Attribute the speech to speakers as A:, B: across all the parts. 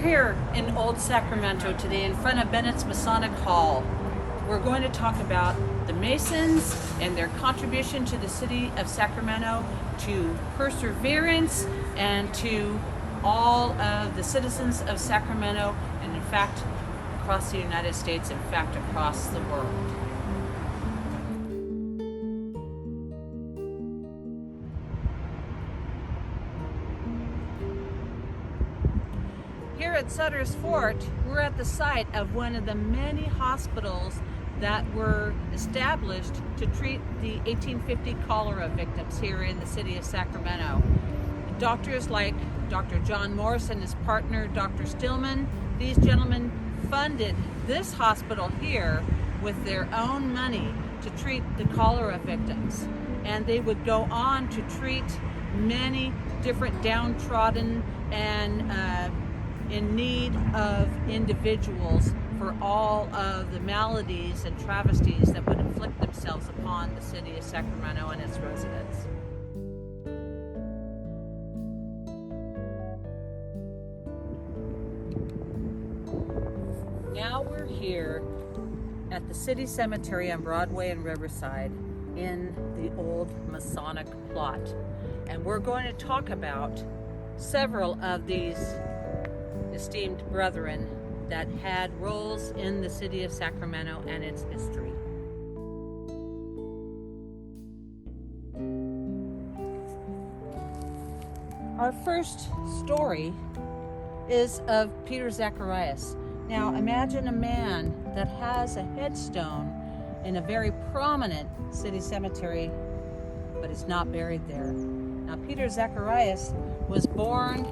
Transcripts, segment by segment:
A: here in Old Sacramento today in front of Bennett's Masonic Hall. We're going to talk about the Masons and their contribution to the City of Sacramento, to perseverance, and to all of the citizens of Sacramento, and in fact, across the United States, in fact, across the world. Here at Sutters Fort, we're at the site of one of the many hospitals that were established to treat the 1850 cholera victims here in the city of Sacramento. Doctors like Dr. John Morse and his partner, Dr. Stillman, these gentlemen funded this hospital here with their own money to treat the cholera victims. And they would go on to treat many different downtrodden and in need of individuals for all of the maladies and travesties that would inflict themselves upon the city of Sacramento and its residents. Now we're here at the City Cemetery on Broadway and Riverside in the old Masonic plot. And we're going to talk about several of these esteemed brethren that had roles in the city of Sacramento and its history. Our first story is of Peter Zacharias. Now imagine a man that has a headstone in a very prominent city cemetery, but is not buried there. Now Peter Zacharias was born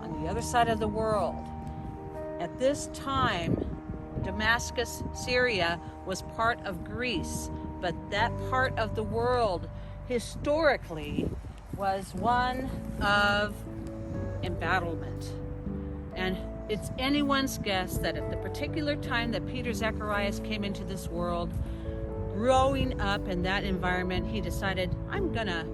A: on the other side of the world. At this time, Damascus, Syria was part of Greece, but that part of the world historically was one of embattlement. And it's anyone's guess that at the particular time that Peter Zacharias came into this world, growing up in that environment, he decided, I'm gonna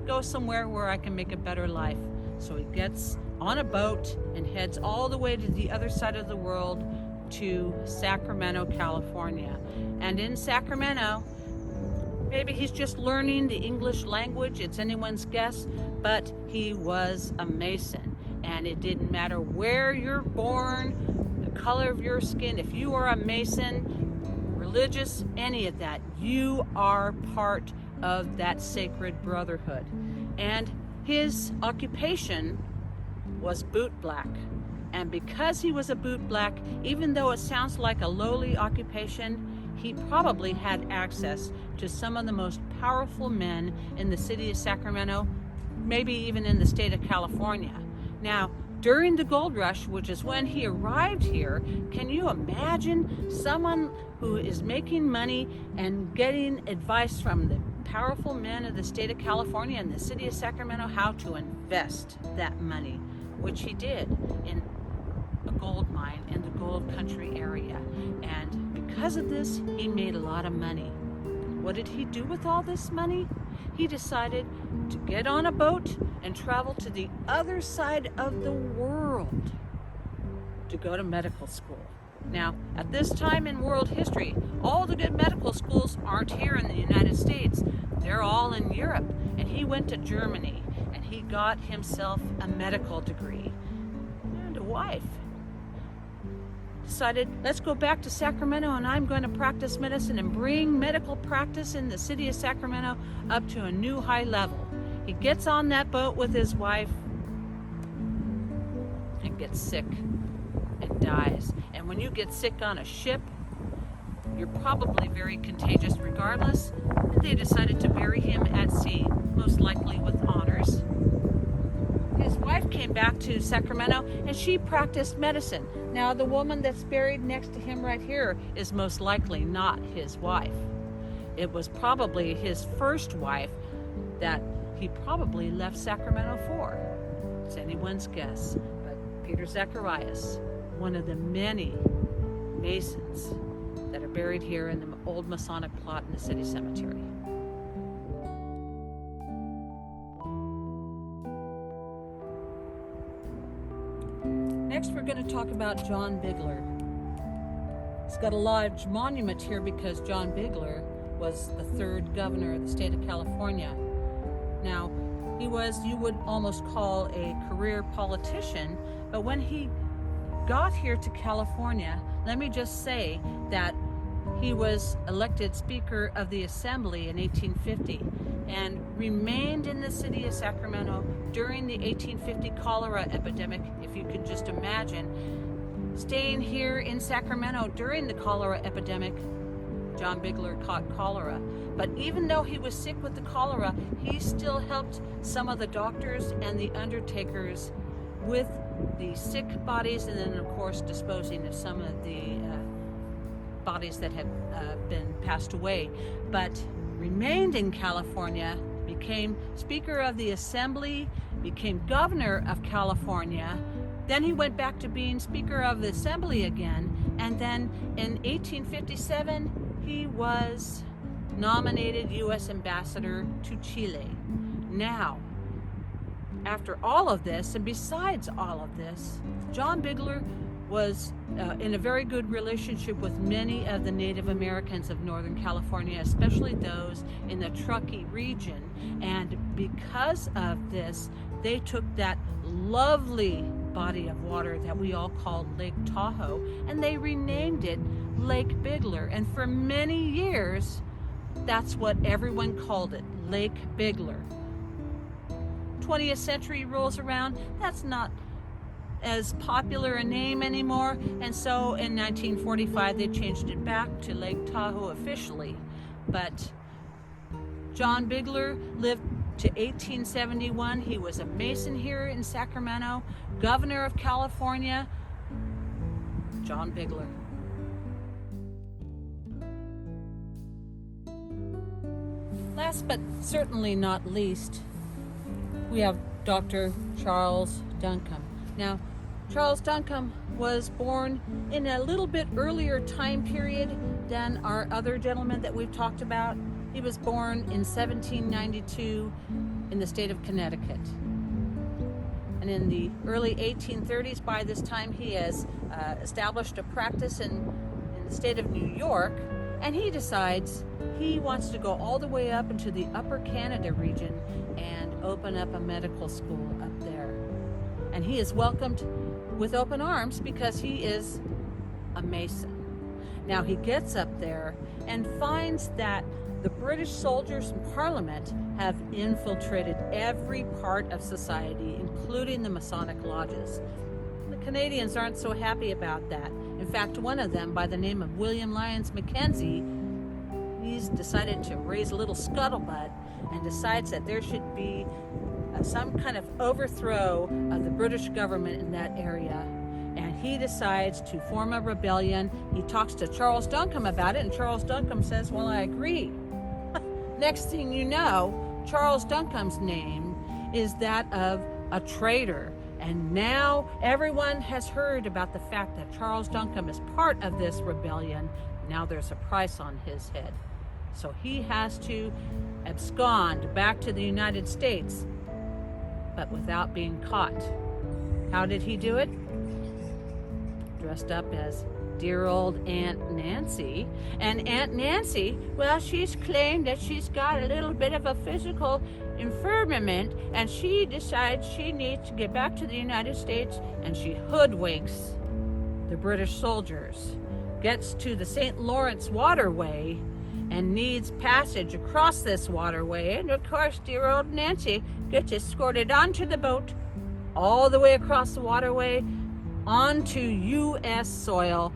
A: go somewhere where I can make a better life. So he gets on a boat and heads all the way to the other side of the world to Sacramento, California. And in Sacramento, maybe he's just learning the English language, it's anyone's guess, but he was a Mason. And it didn't matter where you're born, the color of your skin, if you are a Mason, religious, any of that, you are part of that sacred brotherhood. And his occupation was bootblack. And because he was a bootblack, even though it sounds like a lowly occupation, he probably had access to some of the most powerful men in the city of Sacramento, maybe even in the state of California. Now, during the gold rush, which is when he arrived here, can you imagine someone who is making money and getting advice from the powerful men of the state of California and the city of Sacramento how to invest that money, which he did in a gold mine in the gold country area. And because of this, he made a lot of money. What did he do with all this money? He decided to get on a boat and travel to the other side of the world to go to medical school. Now, at this time in world history, all the good medical schools aren't here in the United States. They're all in Europe. And he went to Germany and he got himself a medical degree and a wife. Decided, let's go back to Sacramento and I'm going to practice medicine and bring medical practice in the city of Sacramento up to a new high level. He gets on that boat with his wife and gets sick and dies. And when you get sick on a ship, you're probably very contagious regardless. And they decided to bury him at sea, most likely with honors. His wife came back to Sacramento and she practiced medicine. Now the woman that's buried next to him right here is most likely not his wife. It was probably his first wife that he probably left Sacramento for. It's anyone's guess. But Peter Zacharias, one of the many Masons that are buried here in the old Masonic plot in the city cemetery. Next, we're going to talk about John Bigler. He's got a large monument here because John Bigler was the third governor of the state of California. Now, he was, you would almost call a career politician, but when he got here to California, let me just say that he was elected Speaker of the Assembly in 1850 and remained in the city of Sacramento during the 1850 cholera epidemic, if you could just imagine. Staying here in Sacramento during the cholera epidemic, John Bigler caught cholera. But even though he was sick with the cholera, he still helped some of the doctors and the undertakers with the sick bodies, and then of course disposing of some of the bodies that had been passed away. But remained in California, became Speaker of the Assembly, became Governor of California. Then he went back to being Speaker of the Assembly again, and then in 1857 he was nominated U.S. Ambassador to Chile. Now, after all of this, and besides all of this, John Bigler was in a very good relationship with many of the Native Americans of Northern California, especially those in the Truckee region. And because of this, they took that lovely body of water that we all call Lake Tahoe, and they renamed it Lake Bigler. And for many years, that's what everyone called it, Lake Bigler. 20th century rolls around, that's not as popular a name anymore, and so in 1945 they changed it back to Lake Tahoe officially. But John Bigler lived to 1871. He was a Mason here in Sacramento, Governor of California. John Bigler. Last but certainly not least, we have Dr. Charles Duncombe. Now, Charles Duncombe was born in a little bit earlier time period than our other gentleman that we've talked about. He was born in 1792 in the state of Connecticut. And in the early 1830s, by this time, he has established a practice in the state of New York, and he decides he wants to go all the way up into the Upper Canada region and open up a medical school up there. And he is welcomed with open arms because he is a Mason. Now he gets up there and finds that the British soldiers in Parliament have infiltrated every part of society, including the Masonic lodges. The Canadians aren't so happy about that. In fact, one of them, by the name of William Lyons Mackenzie, he's decided to raise a little scuttlebutt and decides that there should be some kind of overthrow of the British government in that area. And he decides to form a rebellion. He talks to Charles Duncombe about it, and Charles Duncombe says, well, I agree. Next thing you know, Charles Duncombe's name is that of a traitor. And now everyone has heard about the fact that Charles Duncombe is part of this rebellion. Now there's a price on his head. So he has to abscond back to the United States, but without being caught. How did he do it? Dressed up as dear old Aunt Nancy. And Aunt Nancy, well, she's claimed that she's got a little bit of a physical infirmament, and she decides she needs to get back to the United States, and she hoodwinks the British soldiers, gets to the St. Lawrence waterway, and needs passage across this waterway. And of course, dear old Nancy gets escorted onto the boat, all the way across the waterway, onto U.S. soil.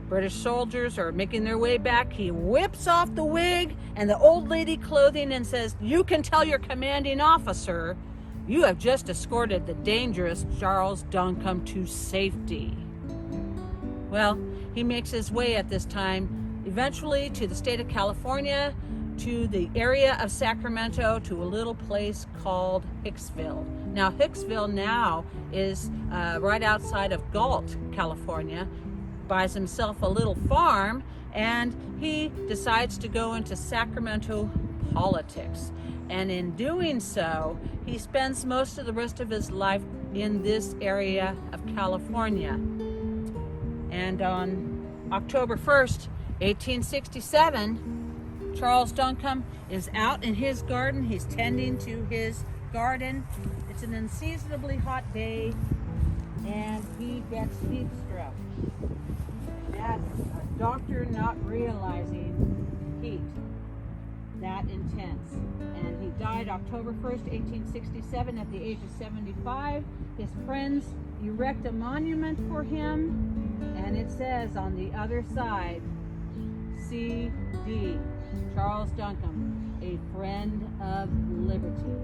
A: British soldiers are making their way back. He whips off the wig and the old lady clothing and says, you can tell your commanding officer you have just escorted the dangerous Charles Duncombe to safety. Well, he makes his way at this time eventually to the state of California, to the area of Sacramento, to a little place called Hicksville. Now, Hicksville now is right outside of Galt, California. Buys himself a little farm, and he decides to go into Sacramento politics. And in doing so, he spends most of the rest of his life in this area of California. And on October 1st, 1867, Charles Duncombe is out in his garden. He's tending to his garden. It's an unseasonably hot day, and he gets heat stroke. That's a doctor not realizing heat that intense. And he died October 1st, 1867 at the age of 75. His friends erect a monument for him, and it says on the other side, C.D. Charles Duncombe, a friend of liberty.